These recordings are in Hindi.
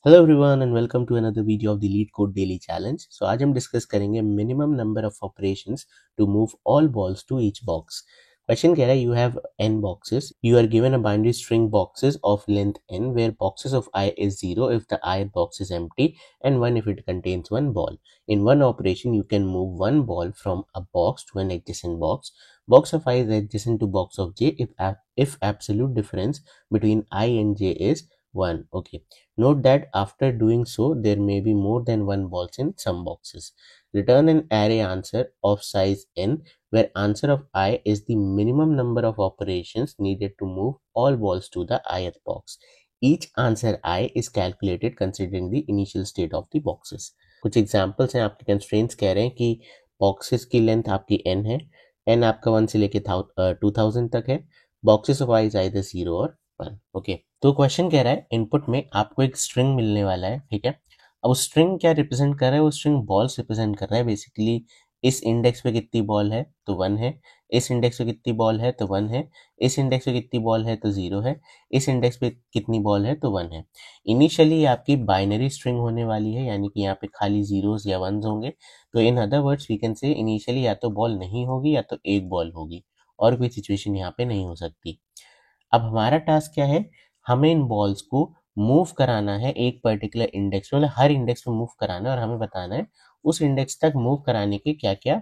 Hello everyone and welcome to another video of the LeetCode daily challenge. So आज हम डिस्कस करेंगे minimum number of operations to move all balls to each box. Question कह रहा है you have n boxes, you are given a binary string boxes of length n where boxes of I is 0 if the ith box is empty and 1 if it contains one ball. In one operation you can move one ball from a box to an adjacent box. Box of I is adjacent to box of j if absolute difference between I and j is 1. Okay. Note that after doing so, there may be more than one balls in some boxes. Return an array answer of size n, where answer of I is the minimum number of operations needed to move all balls to the ith box. Each answer I is calculated considering the initial state of the boxes. कुछ एग्जाम्पल्स हैं, आपके कंस्ट्रेंट्स कह रहे हैं कि बॉक्सेस की लेंथ आपकी n है, n आपका 1 से लेके 2000 तक है, boxes of I is either 0 और 1. ओके, तो क्वेश्चन कह रहा है इनपुट में आपको एक स्ट्रिंग मिलने वाला है, ठीक है। अब उस स्ट्रिंग क्या रिप्रेजेंट कर रहा है, वो स्ट्रिंग बॉल्स रिप्रेजेंट कर रहा है। बेसिकली इस इंडेक्स पे कितनी बॉल है तो 1 है, इस इंडेक्स पे कितनी बॉल है तो 1 है, इस इंडेक्स पे कितनी बॉल है तो 0 है, इस इंडेक्स पे कितनी बॉल है तो 1 है। इनिशियली आपकी बाइनरी स्ट्रिंग होने वाली है, यानी कि यहाँ पे खाली जीरोस या वंस होंगे। तो in other words we can say initially या तो बॉल नहीं होगी या तो एक बॉल होगी, और कोई सिचुएशन यहाँ पे नहीं हो सकती। अब हमारा टास्क क्या है, हमें इन बॉल्स को मूव कराना है एक पर्टिकुलर इंडेक्स, मतलब हर इंडेक्स पे मूव कराना है, और हमें बताना है उस इंडेक्स तक मूव कराने के क्या क्या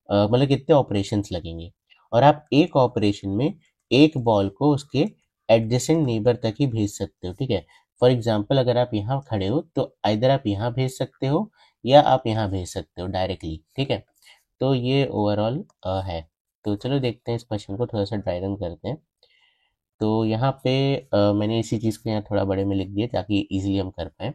मतलब कितने ऑपरेशंस लगेंगे। और आप एक ऑपरेशन में एक बॉल को उसके एडजेसेंट नेबर तक ही भेज सकते हो, ठीक है। फॉर एग्जाम्पल अगर आप यहाँ खड़े हो तो इधर आप यहाँ भेज सकते हो या आप यहाँ भेज सकते हो डायरेक्टली, ठीक है। तो ये ओवरऑल है। तो चलो देखते हैं इस क्वेश्चन को, थोड़ा सा ड्राई रन करते हैं। तो यहाँ पे मैंने इसी चीज़ को यहाँ थोड़ा बड़े में लिख दिया ताकि इजीली हम कर पाएँ।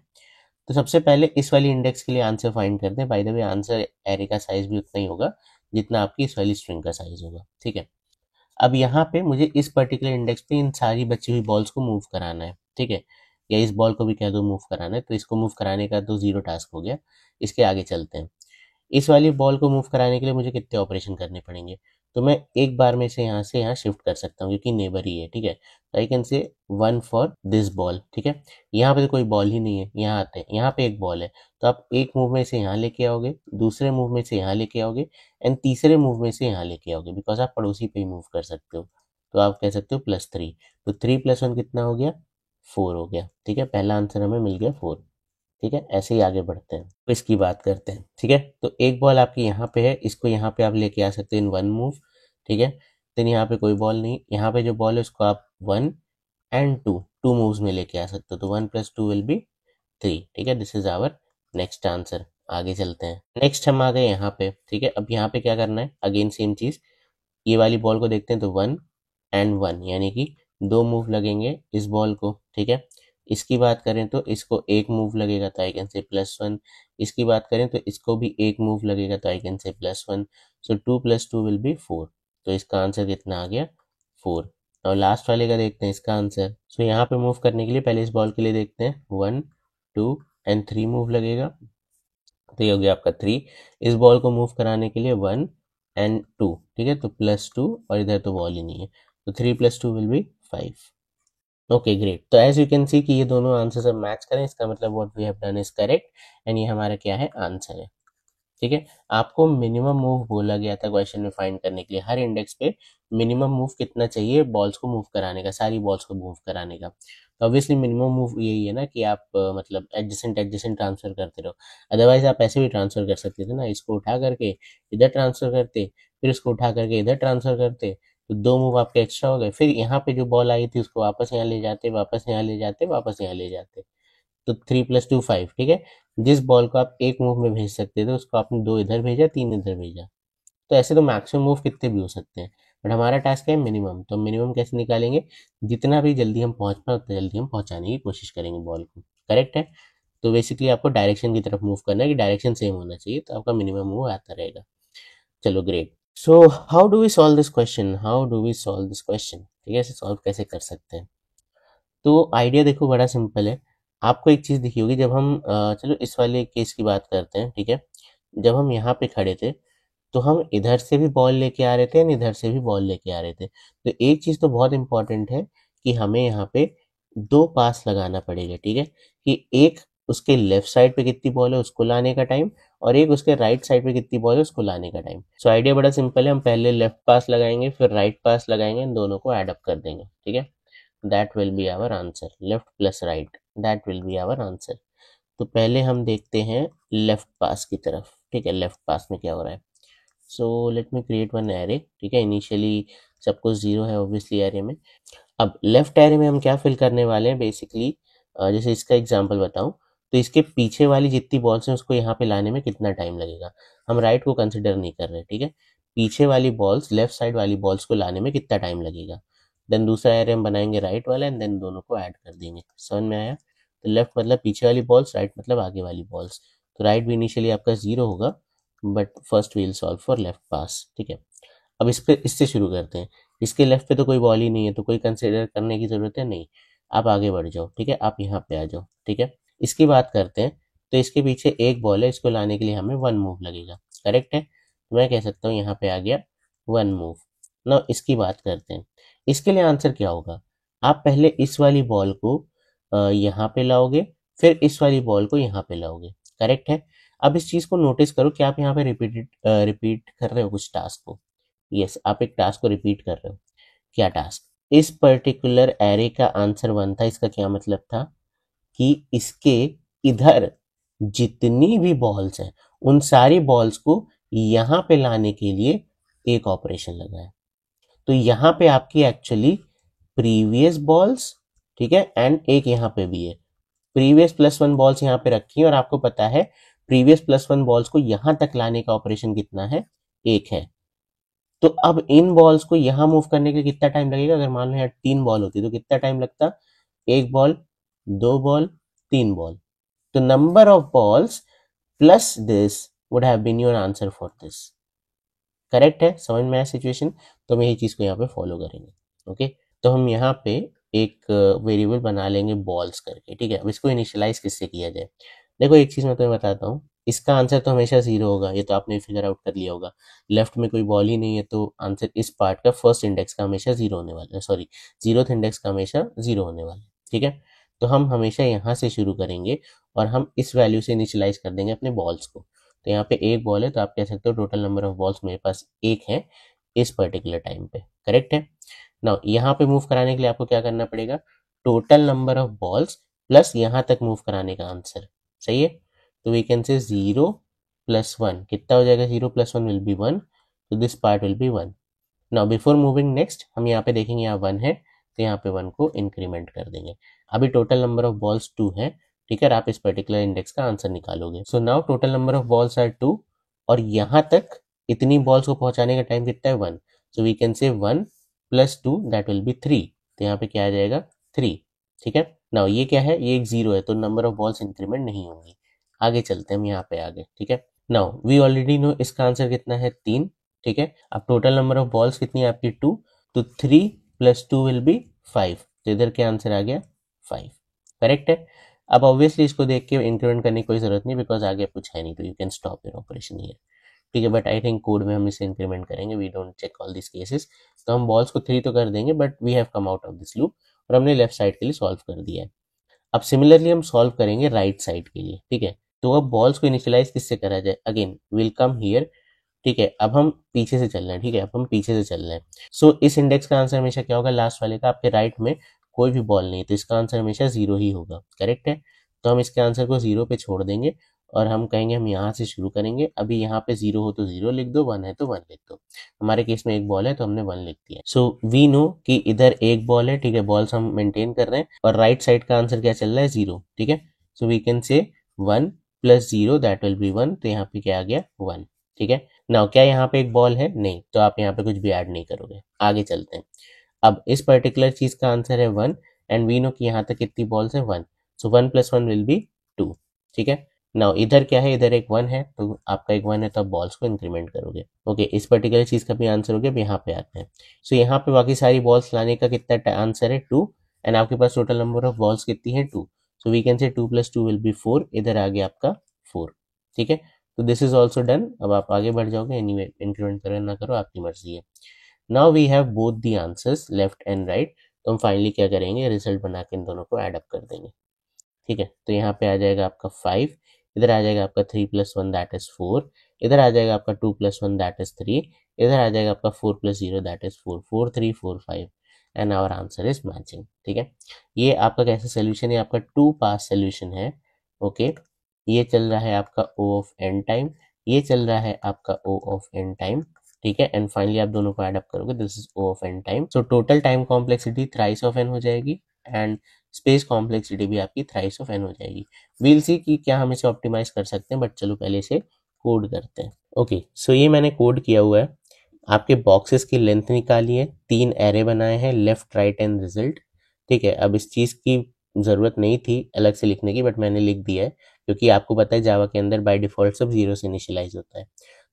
तो सबसे पहले इस वाली इंडेक्स के लिए आंसर फाइंड करते हैं। By the way answer array का साइज भी उतना ही होगा जितना आपकी इस वाली स्ट्रिंग का साइज होगा, ठीक है। अब यहाँ पे मुझे इस पर्टिकुलर इंडेक्स पे इन सारी बची हुई बॉल्स को मूव कराना है, ठीक है। या इस बॉल को भी कह दो मूव कराना है, तो इसको मूव कराने का तो 0 टास्क हो गया। इसके आगे चलते हैं। इस वाली बॉल को मूव कराने के लिए मुझे कितने ऑपरेशन करने पड़ेंगे, तो मैं एक बार में से यहाँ शिफ्ट कर सकता हूँ क्योंकि नेबर ही है, ठीक है। तो I can say 1 for this ball, ठीक है। यहाँ पे तो कोई बॉल ही नहीं है, यहाँ आते हैं, यहाँ पे एक बॉल है, तो आप एक मूव में से यहाँ लेके आओगे, दूसरे मूव में से यहाँ लेके आओगे, एंड तीसरे मूव में से यहाँ लेके आओगे, बिकॉज आप पड़ोसी पे ही मूव कर सकते हो। तो आप कह सकते हो +3, तो 3 + 1 कितना हो गया, 4 हो गया, ठीक है। पहला आंसर हमें मिल गया 4, ठीक है। ऐसे ही आगे बढ़ते हैं, तो इसकी बात करते हैं, ठीक है। तो एक बॉल आपकी यहाँ पे है, इसको यहाँ पे आप लेके आ सकते हैं इन 1 मूव, ठीक है। देन यहाँ पे कोई बॉल नहीं, यहाँ पे जो बॉल है उसको आप 1 एंड 2 मूव्स में लेके आ सकते हो, तो 1 + 2 विल बी 3, ठीक है। This is our next answer. आगे चलते हैं, नेक्स्ट हम आ गए यहाँ पे, ठीक है। अब यहाँ पे क्या करना है, अगेन सेम चीज, ये वाली बॉल को देखते हैं, तो 1 एंड 1 यानी कि 2 मूव लगेंगे इस बॉल को, ठीक है। इसकी बात करें तो इसको एक मूव लगेगा, तो आई कैन से +1। इसकी बात करें तो इसको भी एक मूव लगेगा, तो I can say +1। So 2 + 2 will B 4, तो इसका आंसर कितना आ गया, 4। और लास्ट वाले का देखते हैं इसका आंसर। सो यहाँ पे मूव करने के लिए पहले इस बॉल के लिए देखते हैं, 1 2 एंड 3 मूव लगेगा, तो ये हो गया आपका 3। इस बॉल को मूव कराने के लिए 1 एंड 2, ठीक है, तो +2, और इधर तो बॉल ही नहीं है, तो 3 + 2 विल बी 5। Okay great. तो एज यू कैन सी कि ये दोनों आंसर्स अब मैच करें, इसका मतलब what we have done is correct, and ये हमारा क्या है, आंसर है, ठीक है। आपको मिनिमम मूव बोला गया था क्वेश्चन में फाइंड करने के लिए, हर इंडेक्स पे मिनिमम मूव कितना चाहिए बॉल्स को मूव कराने का, सारी बॉल्स को मूव कराने का। तो ऑब्वियसली मिनिमम मूव यही है ना कि आप मतलब एडजेसेंट एडजेसेंट ट्रांसफर करते रहो। अदरवाइज आप ऐसे भी ट्रांसफर कर सकते थे ना, इसको उठा करके इधर ट्रांसफर करते, फिर इसको उठा करके इधर ट्रांसफर करते, तो 2 मूव आपके एक्स्ट्रा हो गए। फिर यहाँ पे जो बॉल आई थी उसको वापस यहाँ ले जाते, वापस यहाँ ले जाते, वापस यहाँ ले जाते, तो 3 + 2 5, ठीक है। जिस बॉल को आप एक मूव में भेज सकते थे उसको आपने 2 इधर भेजा, 3 इधर भेजा। तो ऐसे तो मैक्सिमम मूव कितने भी हो सकते हैं, बट हमारा टास्क है मिनिमम। तो मिनिमम कैसे निकालेंगे, जितना भी जल्दी हम पहुंच पाए उतना जल्दी हम पहुंचाने की कोशिश करेंगे बॉल को, करेक्ट है। तो बेसिकली आपको डायरेक्शन की तरफ मूव करना है कि डायरेक्शन सेम होना चाहिए, तो आपका मिनिमम मूव आता रहेगा। चलो great. So how do we solve this question, how do we solve this question, ठीक है। इसे सॉल्व कैसे कर सकते हैं, तो आइडिया देखो बड़ा सिंपल है। आपको एक चीज़ दिखी होगी, जब हम चलो इस वाले केस की बात करते हैं, ठीक है। जब हम यहाँ पे खड़े थे तो हम इधर से भी बॉल लेके आ रहे थे और इधर से भी बॉल लेके आ रहे थे। तो एक चीज़ तो बहुत इंपॉर्टेंट है कि हमें यहाँ पे 2 पास लगाना पड़ेगा, ठीक है। कि एक उसके लेफ्ट साइड पे कितनी बॉल है उसको लाने का टाइम, और एक उसके राइट साइड पे कितनी बॉल है उसको लाने का टाइम। सो आइडिया बड़ा सिंपल है, हम पहले लेफ्ट पास लगाएंगे फिर राइट पास लगाएंगे, इन दोनों को एड अप कर देंगे, ठीक है। That will be our answer, left plus right, that will be our answer. तो पहले हम देखते हैं लेफ्ट पास की तरफ, ठीक है, लेफ्ट पास में क्या हो रहा है। So let me create one array, ठीक है, इनिशियली सब कुछ जीरो है ऑब्वियसली एरे में। अब लेफ्ट एरे में हम क्या फिल करने वाले हैं बेसिकली, जैसे इसका एग्जांपल बताऊं तो इसके पीछे वाली जितनी बॉल्स हैं उसको यहाँ पे लाने में कितना टाइम लगेगा, हम राइट को कंसिडर नहीं कर रहे, ठीक है। पीछे वाली बॉल्स, लेफ्ट साइड वाली बॉल्स को लाने में कितना टाइम लगेगा। देन दूसरा एरे हम बनाएंगे राइट वाला एंड देन दोनों को ऐड कर देंगे, समझ में आया। तो लेफ्ट मतलब पीछे वाली बॉल्स, राइट मतलब आगे वाली बॉल्स। तो राइट भी इनिशियली आपका जीरो होगा, but first we'll solve for left pass, ठीक है। अब इस पे इससे शुरू करते हैं। इसके लेफ्ट पे तो कोई बॉल ही नहीं है तो कोई कंसिडर करने की जरूरत है नहीं। आप आगे बढ़ जाओ, ठीक है, आप यहाँ पे आ जाओ, ठीक है। इसकी बात करते हैं, तो इसके पीछे एक बॉल है, इसको लाने के लिए हमें वन मूव लगेगा, करेक्ट है। तो मैं कह सकता हूँ यहाँ पे आ गया वन मूव। ना इसकी बात करते हैं, इसके लिए आंसर क्या होगा। आप पहले इस वाली बॉल को यहाँ पे लाओगे, फिर इस वाली बॉल को यहाँ पे लाओगे, करेक्ट है। अब इस चीज को नोटिस करो कि आप यहाँ पे रिपीट कर रहे हो कुछ टास्क को। यस, आप एक टास्क को रिपीट कर रहे हो। क्या टास्क, इस पर्टिकुलर एरे का आंसर वन था, इसका क्या मतलब था कि इसके इधर जितनी भी बॉल्स हैं उन सारी बॉल्स को यहां पे लाने के लिए एक ऑपरेशन लगा है। तो यहां पे आपकी एक्चुअली प्रीवियस बॉल्स, ठीक है, एंड एक यहां पे भी है, प्रीवियस प्लस वन बॉल्स यहां पे रखी है, और आपको पता है प्रीवियस प्लस वन बॉल्स को यहां तक लाने का ऑपरेशन कितना है, एक है। तो अब इन बॉल्स को यहां मूव करने के लिए कितना टाइम लगेगा, अगर मान लो यहाँ तीन बॉल होती तो कितना टाइम लगता, एक बॉल, दो बॉल, तीन बॉल। तो number of balls plus this would have been your answer for this, correct है, समझ में आया सिचुएशन। तो हम यही चीज को यहाँ पे फॉलो करेंगे, ओके। तो हम यहाँ पे एक वेरिएबल बना लेंगे बॉल्स करके, ठीक है। अब इसको इनिशियलाइज किससे किया जाए, देखो एक चीज मैं तुम्हें बताता हूँ, इसका आंसर तो हमेशा जीरो होगा, ये तो आपने फिगर आउट कर लिया होगा। लेफ्ट में कोई बॉल ही नहीं है तो आंसर इस पार्ट का फर्स्ट इंडेक्स का हमेशा जीरो होने वाला है, सॉरी जीरोथ इंडेक्स का हमेशा जीरो होने वाला है, ठीक है। तो हम हमेशा यहाँ से शुरू करेंगे और हम इस वैल्यू से इनिशियलाइज कर देंगे अपने बॉल्स को। तो यहाँ पे एक बॉल है तो आप कह सकते हो टोटल नंबर ऑफ बॉल्स मेरे पास एक है इस पर्टिकुलर टाइम पे, करेक्ट है। नाउ यहाँ पे मूव कराने के लिए आपको क्या करना पड़ेगा, total number of balls plus यहाँ तक मूव कराने का आंसर, सही है। तो we can say zero plus one, कितना हो जाएगा, zero plus one will be one, तो this part will be one. Now before moving next हम यहाँ पे देखेंगे यहाँ वन है तो यहाँ पे वन को इंक्रीमेंट कर देंगे। अभी total number of balls two है, ठीक है, आप इस पर्टिकुलर इंडेक्स का आंसर निकालोगे। So now total number of balls are two, और यहां तक इतनी बॉल्स को पहुंचाने का टाइम कितना है, one. So we can say one plus two that will be three, तो यहाँ पे क्या आ जाएगा, थ्री, ठीक है। नाउ ये क्या है, ये एक जीरो है तो नंबर ऑफ बॉल्स इंक्रीमेंट नहीं होंगी। आगे चलते हैं हम यहाँ पे आगे, ठीक है। नाउ वी ऑलरेडी नो इसका आंसर कितना है, तीन, ठीक है। अब टोटल नंबर ऑफ बॉल्स कितनी है आपकी, टू, तो three plus two will B five, तो इधर क्या आंसर आ गया, फाइव, करेक्ट है। अब ऑब्वियसली इसको देख के इंक्रीमेंट करने की कोई जरूरत नहीं बिकॉज आगे कुछ है नहीं, तो you can stop your operation here, ठीक है। बट आई थिंक कोड में हम इसे इंक्रीमेंट करेंगे, we don't check all this cases. तो हम बॉल्स को थ्री तो कर देंगे but we have come out of this loop, और हमने लेफ्ट साइड के लिए सॉल्व कर दिया है। अब सिमिलरली हम सॉल्व करेंगे राइट साइड के लिए, ठीक है। तो अब बॉल्स को इनिशियलाइज किससे करा जाए, अगेन विल कम हियर, ठीक है। अब हम पीछे से चल रहे हैं, ठीक है, अब हम पीछे से चल रहे हैं। सो इस इंडेक्स का आंसर हमेशा क्या होगा, लास्ट वाले का, आपके राइट में कोई भी बॉल नहीं तो इसका आंसर हमेशा जीरो ही होगा, करेक्ट है। तो हम इसके आंसर को जीरो पे छोड़ देंगे और हम कहेंगे हम यहाँ से शुरू करेंगे। अभी यहाँ पे जीरो हो तो जीरो लिख दो, वन है तो वन लिख दो। हमारे केस में एक बॉल है तो हमने वन लिख दिया। सो वी नो कि इधर एक बॉल है, ठीक है, बॉल्स हम मेंटेन कर रहे हैं, और राइट साइड का आंसर क्या चल रहा है, जीरो, ठीक है। So we can say one plus zero that will be one, तो यहाँ पे क्या आ गया, वन, ठीक है। नाउ क्या यहाँ पे एक बॉल है, नहीं, तो आप यहाँ पे कुछ भी ऐड नहीं करोगे। आगे चलते हैं। अब इस पर्टिकुलर चीज का आंसर है वन, एंड वी नो कि यहाँ तक कितनी बॉल्स है, one, so one plus one will be two, ठीक है। नाउ इधर क्या है, इधर एक वन है तो आपका एक वन है तो आप बॉल्स को इंक्रीमेंट करोगे, ओके। इस पर्टिकुलर चीज का भी आंसर हो गया। अब यहाँ पे आते हैं। सो यहाँ पे बाकी सारी बॉल्स लाने का कितना आंसर है, टू, एंड आपके पास टोटल नंबर ऑफ बॉल्स कितनी है, two. So we can say two plus two will be four, इधर आ गया आपका फोर, ठीक है। तो दिस इज ऑल्सो डन। अब आप आगे बढ़ जाओगे, एनीवे इंक्रीमेंट करो ना करो आपकी मर्जी है। Now we have both the answers left and right, तो हम फाइनली क्या करेंगे, रिजल्ट बना के इन दोनों को ऐड अप कर देंगे। ठीक है। तो यहाँ पे आ जाएगा आपका 5, इधर आ जाएगा आपका 3 + 1 दैट इज 4, इधर आ जाएगा आपका 2 + 1 दैट इज 3, इधर आ जाएगा आपका 4 + 0 that is 4, 4 3 4 5 and our answer is matching. ठीक है, ये आपका कैसा सोल्यूशन है, आपका 2 पास सोल्यूशन है। ओके, ये चल रहा है आपका O ऑफ n टाइम, ये चल रहा है आपका O ऑफ n टाइम। ठीक है, एंड फाइनली आप दोनों को ऐड अप करोगे, this is O of n time. So total time complexity thrice of n हो जाएगी एंड स्पेस कॉम्प्लेक्सिटी भी आपकी थ्राइस ऑफ n हो जाएगी। वील सी कि क्या हम इसे ऑप्टिमाइज कर सकते हैं, बट चलो पहले इसे कोड करते हैं। ओके, सो ये मैंने कोड किया हुआ है। आपके बॉक्सेस की लेंथ निकाली है, 3 एरे बनाए हैं, लेफ्ट राइट एंड रिजल्ट। ठीक है, अब इस चीज़ की ज़रूरत नहीं थी अलग से लिखने की, बट मैंने लिख दिया है क्योंकि आपको पता है जावा के अंदर बाय डिफ़ॉल्ट सब 0 से इनिशियलाइज होता है।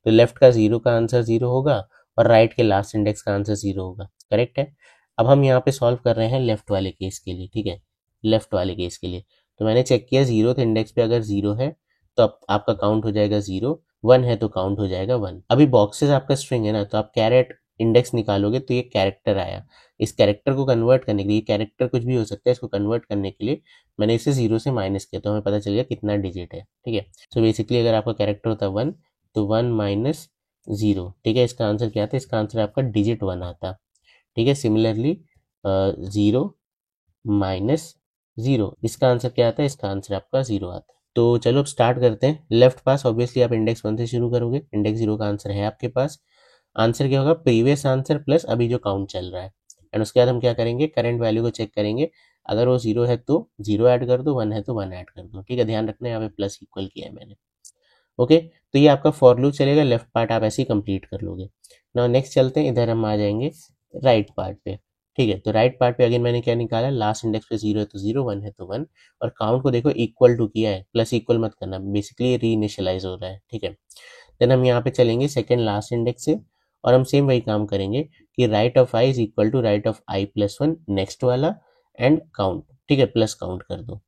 तो लेफ्ट का 0 का आंसर 0 होगा और राइट के लास्ट इंडेक्स का आंसर 0 होगा। करेक्ट है। अब हम यहाँ पे सॉल्व कर रहे हैं लेफ्ट वाले केस के लिए। ठीक है, लेफ्ट वाले केस के लिए तो मैंने चेक किया 0th इंडेक्स पे अगर 0 है तो आपका काउंट हो जाएगा 0, 1 है तो काउंट हो जाएगा 1। अभी बॉक्सेस आपका स्ट्रिंग है ना, तो आप कैरेट इंडेक्स निकालोगे तो ये कैरेक्टर आया। इस कैरेक्टर को कन्वर्ट करने के लिए, कैरेक्टर कुछ भी हो सकता है, इसको कन्वर्ट करने के लिए मैंने इसे 0 से माइनस किया तो हमें पता चल गया कितना डिजिट है। ठीक है, सो बेसिकली अगर आपका कैरेक्टर होता है 1 तो 1 माइनस 0। ठीक है, इसका आंसर क्या आता है, इसका आंसर आपका डिजिट 1 आता। ठीक है, सिमिलरली 0 माइनस 0, इसका आंसर क्या आता है, इसका आंसर आपका 0 आता है। तो चलो अब स्टार्ट करते हैं। लेफ्ट पास ऑब्वियसली आप इंडेक्स 1 से शुरू करोगे, इंडेक्स 0 का आंसर है आपके पास। आंसर क्या होगा, प्रीवियस आंसर प्लस अभी जो काउंट चल रहा है। एंड उसके बाद हम क्या करेंगे, करंट वैल्यू को चेक करेंगे। अगर वो 0 है तो 0 ऐड कर दो, 1 है तो 1 ऐड कर दो। ठीक है, ध्यान रखना यहाँ पे प्लस इक्वल किया है मैंने। ओके, तो ये आपका फॉर लूप चलेगा, लेफ्ट पार्ट आप ऐसे ही कंप्लीट कर लोगे। नाउ नेक्स्ट चलते हैं, इधर हम आ जाएंगे राइट पार्ट पे। ठीक है, तो राइट पार्ट पे अगेन मैंने क्या निकाला, लास्ट इंडेक्स पे 0 है तो 0, 1 है तो 1 और काउंट को देखो इक्वल टू किया है, प्लस इक्वल मत करना, बेसिकली री इनिशियलाइज हो रहा है। ठीक है, देन हम यहाँ पे चलेंगे सेकेंड लास्ट इंडेक्स से और हम सेम वही काम करेंगे कि right of I is equal to right of I plus 1 next वाला एंड काउंट। ठीक है, प्लस काउंट कर दो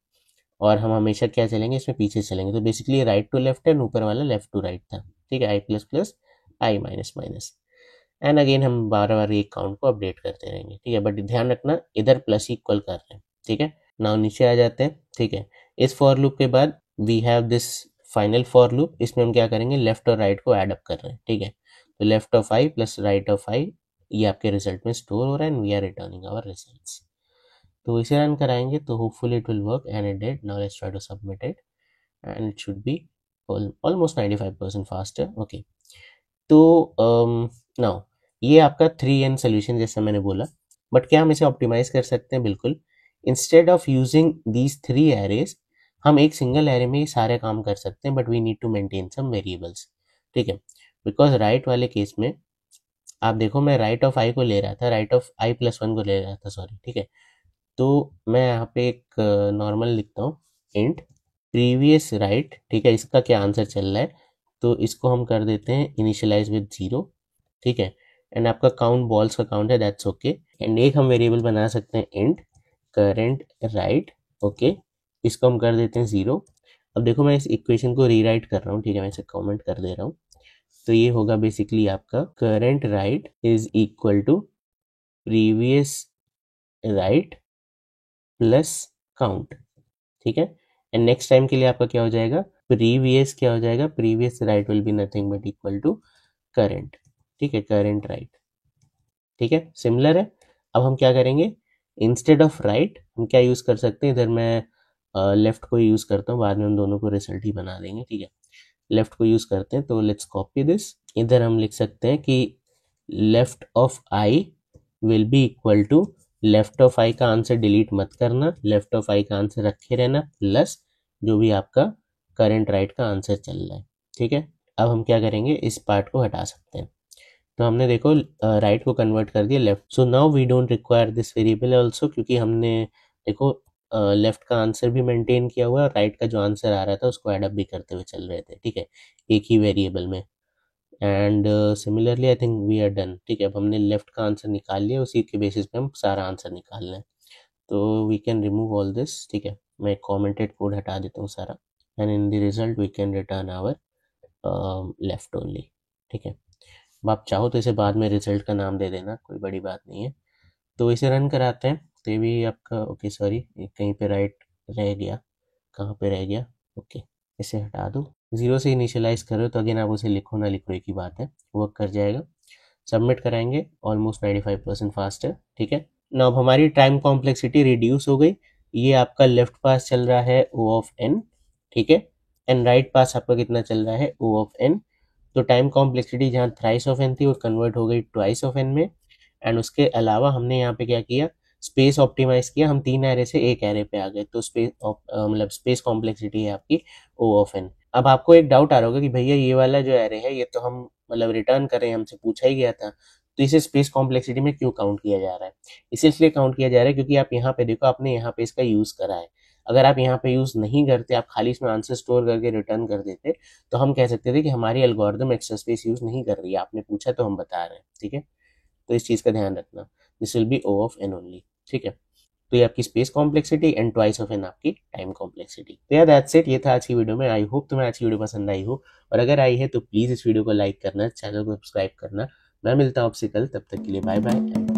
और हम हमेशा क्या चलेंगे, इसमें पीछे चलेंगे। तो बेसिकली राइट टू लेफ्ट है, ऊपर वाला लेफ्ट टू राइट था। ठीक है, I plus plus I minus minus and again हम बार बार ये काउंट को अपडेट करते रहेंगे। ठीक है, बट ध्यान रखना इधर प्लस इक्वल कर रहे हैं। ठीक है, नाउ नीचे आ जाते हैं। ठीक है, इस फॉर लूप के बाद we have this final for loop, इसमें हम क्या करेंगे, लेफ्ट और राइट को एड अप कर रहे हैं। ठीक है, तो left of I plus right of I ये आपके रिजल्ट में स्टोर हो रहा है and we are returning our results. तो इसे रन कराएंगे तो hopefully it will work and it did. Now let's try to submit it and it should be almost 95% faster. Okay, तो नाउ ये आपका 3n सोल्यूशन जैसा मैंने बोला, बट क्या हम इसे ऑप्टिमाइज कर सकते हैं, बिल्कुल। Instead of using these 3 arrays हम एक सिंगल एरे में ही सारे काम कर सकते हैं, but we need to maintain some variables. ठीक है, बिकॉज राइट वाले केस में आप देखो मैं राइट ऑफ आई को ले रहा था, राइट ऑफ आई प्लस 1 को ले रहा था, सॉरी। ठीक है, तो मैं यहाँ पे एक नॉर्मल लिखता हूँ, इंट प्रीवियस राइट। ठीक है, इसका क्या आंसर चल रहा है, तो इसको हम कर देते हैं इनिशियलाइज विद 0। ठीक है, एंड आपका काउंट बॉल्स का काउंट है, दैट्स ओके। एंड एक हम वेरिएबल बना सकते हैं इंट करंट राइट। ओके, इसको हम कर देते हैं 0। अब देखो मैं इस इक्वेशन को रीराइट कर रहा हूँ। ठीक है, मैं इसे कमेंट कर दे रहा हूँ। तो ये होगा बेसिकली आपका current right is equal to previous right plus count. ठीक है, एंड नेक्स्ट टाइम के लिए आपका क्या हो जाएगा, प्रीवियस क्या हो जाएगा, previous right will be nothing but equal to current. ठीक है, करंट राइट। ठीक है, सिमिलर है। अब हम क्या करेंगे, इंस्टेड ऑफ राइट हम क्या यूज कर सकते हैं, इधर मैं लेफ्ट को यूज करता हूँ, बाद में हम दोनों को रिजल्ट ही बना देंगे। ठीक है, लेफ्ट को यूज करते हैं, तो लेट्स कॉपी दिस। इधर हम लिख सकते हैं कि left of I will be equal to, left of I का आंसर डिलीट मत करना, लेफ्ट ऑफ आई का आंसर रखे रहना प्लस जो भी आपका करंट राइट का आंसर चल रहा है। ठीक है, अब हम क्या करेंगे, इस पार्ट को हटा सकते हैं। तो हमने देखो राइट को कन्वर्ट कर दिया left. So now we don't require this variable also, क्योंकि हमने देखो लेफ्ट का आंसर भी मेंटेन किया हुआ है और राइट का जो आंसर आ रहा था उसको एडअप भी करते हुए चल रहे थे। ठीक है, एक ही वेरिएबल में। And similarly I think we are done. ठीक है, अब हमने लेफ्ट का आंसर निकाल लिया, उसी के बेसिस पे हम सारा आंसर निकाल लें। तो we can remove all this. ठीक है, मैं कमेंटेड कोड हटा देता हूँ सारा and in the result we can return our left only. ठीक है, अब आप चाहो तो इसे बाद में रिजल्ट का नाम दे देना, कोई बड़ी बात नहीं है। तो इसे रन कराते हैं, तो ये भी आपका ओके, सॉरी कहीं पे राइट रह गया। कहाँ पे रह गया, ओके इसे हटा दो। 0 से इनिशियलाइज करो तो अगेन आप उसे लिखो ना लिखो एक ही बात है, वर्क कर जाएगा। सबमिट कराएंगे, ऑलमोस्ट 95% फास्ट है, ठीक है ना। अब हमारी टाइम कॉम्प्लेक्सिटी रिड्यूस हो गई। ये आपका लेफ्ट पास चल रहा है O ऑफ n, ठीक है, एंड राइट पास आपका कितना चल रहा है O ऑफ n। तो टाइम कॉम्प्लेक्सिटी जहाँ थ्राइस ऑफ n थी वो कन्वर्ट हो गई ट्वाइस ऑफ n में। एंड उसके अलावा हमने यहाँ पे क्या किया, स्पेस ऑप्टिमाइज किया, हम 3 एरे से एक एरे पे आ गए। तो स्पेस मतलब स्पेस कॉम्प्लेक्सिटी है आपकी O ऑफ n। अब आपको एक डाउट आ रहा होगा कि भैया ये वाला जो एरे है ये तो हम मतलब रिटर्न कर रहे हैं, हमसे पूछा ही गया था, तो इसे स्पेस कॉम्प्लेक्सिटी में क्यों काउंट किया जा रहा है? इसे इसलिए काउंट किया जा रहा है क्योंकि आप यहाँ पे देखो, आपने यहाँ पे इसका यूज करा है। अगर आप यहाँ पे यूज नहीं करते, आप खाली इसमें आंसर स्टोर करके रिटर्न कर देते, तो हम कह सकते थे कि हमारी एल्गोरिदम एक्स्ट्रा स्पेस यूज नहीं कर रही है, आपने पूछा तो हम बता रहे हैं, ठीक है। तो इस चीज का ध्यान रखना, this will be O of n only, ठीक है। तो ये आपकी space complexity and twice of n आपकी टाइम कॉम्प्लेक्सिटी। तो यार दैट्स इट, ये था आज की वीडियो में। आई होप तुम्हें आज की वीडियो पसंद आई हो, और अगर आई है तो प्लीज इस वीडियो को लाइक करना, चैनल को सब्सक्राइब करना। मैं मिलता हूँ आपसे कल, तब तक के लिए बाय बाय।